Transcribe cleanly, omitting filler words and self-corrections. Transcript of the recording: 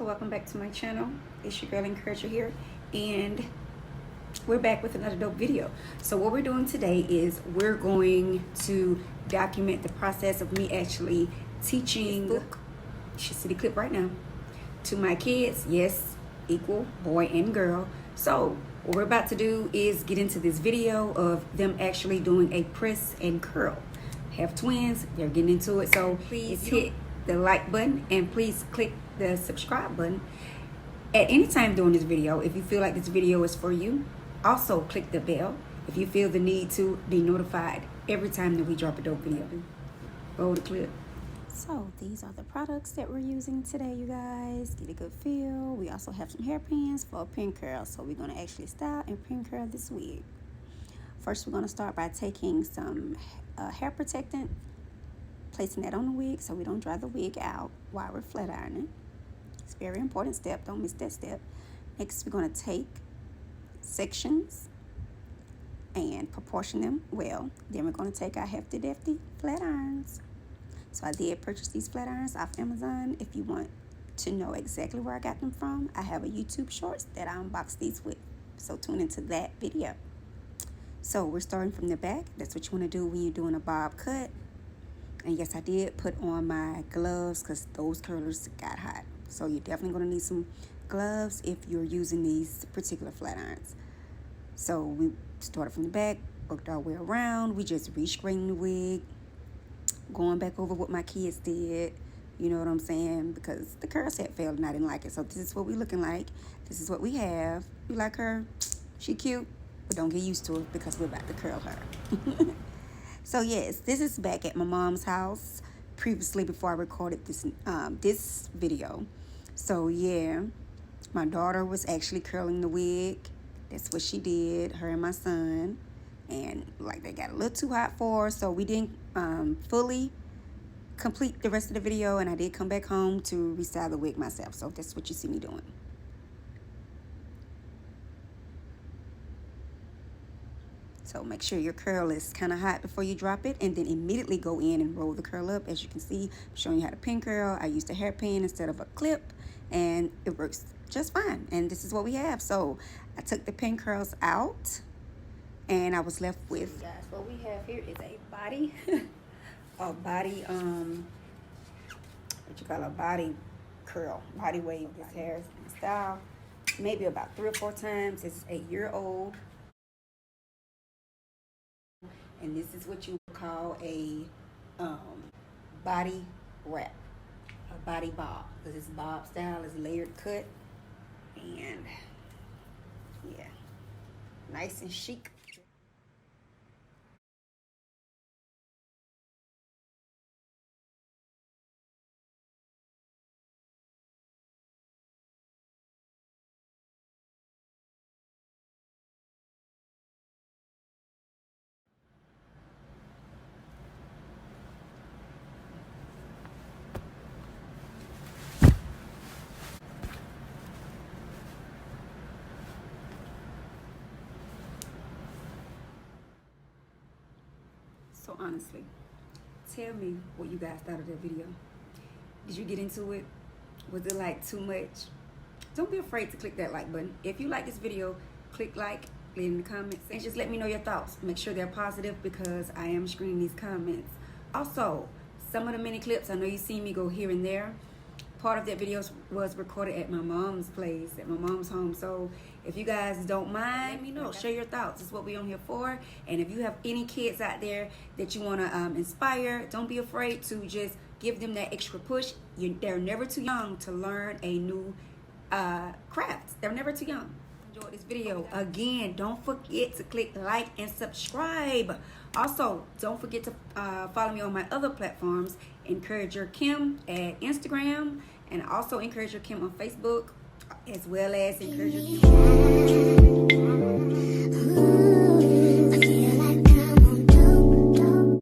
welcome back to my channel. It's your girl 𝐸𝑛𝑗𝑜� here, and we're back with another dope video. So what we're doing today is we're going to document the process of me actually teaching book. You should see the clip right now. To my kids, yes, equal boy and girl. So what we're about to do is get into this video of them actually doing a press and curl. Have twins, they're getting into it, so please hit the like button and please click the subscribe button at any time during this video if you feel like this video is for you. Also click the bell if you feel the need to be notified every time that we drop a dope video. Roll the clip. So these are the products that we're using today, you guys. Get a good feel. We also have some hairpins for a pin curl, so we're going to actually style and pin curl this wig. First, we're going to start by taking some hair protectant, placing that on the wig so we don't dry the wig out while we're flat ironing. It's a very important step. Don't miss that step. Next, we're going to take sections and proportion them well. Then we're going to take our hefty defty flat irons. So I did purchase these flat irons off Amazon. If you want to know exactly where I got them from, I have a YouTube shorts that I unboxed these with. So tune into that video. So we're starting from the back. That's what you want to do when you're doing a bob cut. And yes, I did put on my gloves because those curlers got hot. So you're definitely going to need some gloves if you're using these particular flat irons. So we started from the back, worked our way around. We just re-straightening the wig, going back over what my kids did. You know what I'm saying? Because the curl set failed and I didn't like it. So this is what we're looking like. This is what we have. You like her? She cute. But don't get used to it because we're about to curl her. So yes, this is back at my mom's house previously before I recorded this video. So yeah, my daughter was actually curling the wig. That's what she did, her and my son. And like they got a little too hot for her, so we didn't fully complete the rest of the video, and I did come back home to restyle the wig myself. So that's what you see me doing. So make sure your curl is kind of hot before you drop it, and then immediately go in and roll the curl up. As you can see, I'm showing you how to pin curl. I used a hairpin instead of a clip, and it works just fine. And this is what we have. So I took the pin curls out, and I was left with, guys, what we have here is a body, a body, what you call a body curl, body wave. This hair is in style, maybe about 3 or 4 times. It's 8-year-old. And this is what you would call a body wrap, a body bob, because it's bob style, it's layered cut, and yeah, nice and chic. So honestly, tell me what you guys thought of that video. Did you get into it? Was it like too much? Don't be afraid to click that like button. If you like this video, click like, leave in the comments, and just let me know your thoughts. Make sure they're positive because I am screening these comments. Also, some of the mini clips, I know you see me go here and there. Part of that video was recorded at my mom's place, at my mom's home. So if you guys don't mind, let me know. Share your thoughts. It's what we're on here for. And if you have any kids out there that you want to inspire, don't be afraid to just give them that extra push. They're never too young to learn a new craft. They're never too young. Enjoy this video. Again, don't forget to click like and subscribe. Also, don't forget to follow me on my other platforms, 𝐸𝑛𝑗𝑜𝑦 at Instagram, and also 𝐸𝑛𝑗𝑜𝑦 on Facebook, as well as 𝐸𝑛𝑗𝑜𝑦